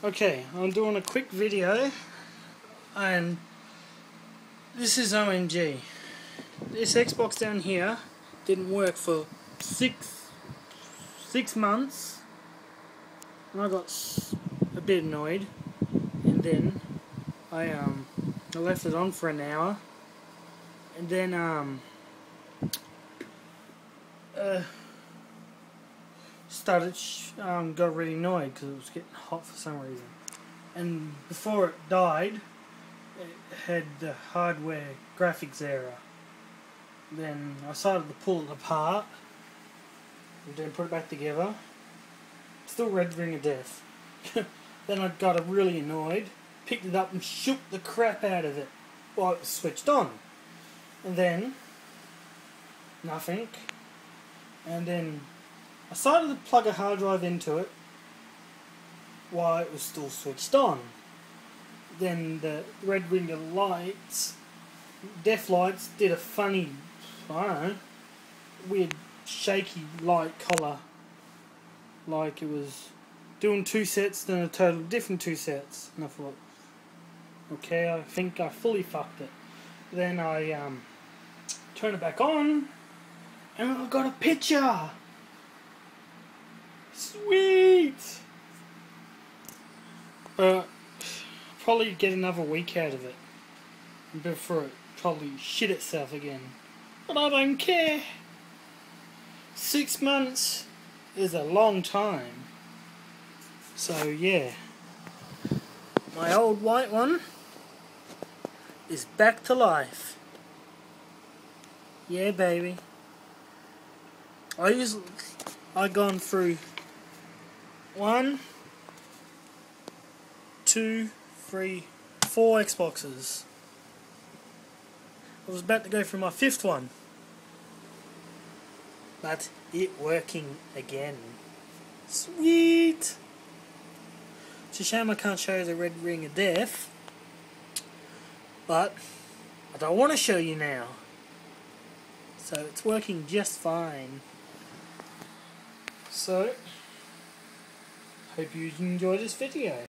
Okay, I'm doing a quick video, and this is OMG. This Xbox down here didn't work for six months, and I got a bit annoyed, and then I left it on for an hour, and then got really annoyed because it was getting hot for some reason. And before it died, it had the hardware graphics error. Then I decided to pull it apart and then put it back together. Still red ring of death. Then I got really annoyed, picked it up and shook the crap out of it while it was switched on. And then nothing. And then I decided to plug a hard drive into it while it was still switched on. Then the red ring of lights, deaf lights, did a funny, I don't know, weird shaky light colour. Like it was doing 2 sets, then a total different 2 sets. And I thought, okay, I think I fully fucked it. Then I turned it back on, and I got a picture! Sweet! But probably get another week out of it before it probably shit itself again. But I don't care. 6 months is a long time. So yeah, my old white one is back to life. Yeah, baby. I gone through 1, 2, 3, 4 Xboxes. I was about to go through my 5th one, but it working again. Sweet. It's a shame I can't show you the red ring of death, but I don't want to show you now. So it's working just fine. So hope you enjoyed this video.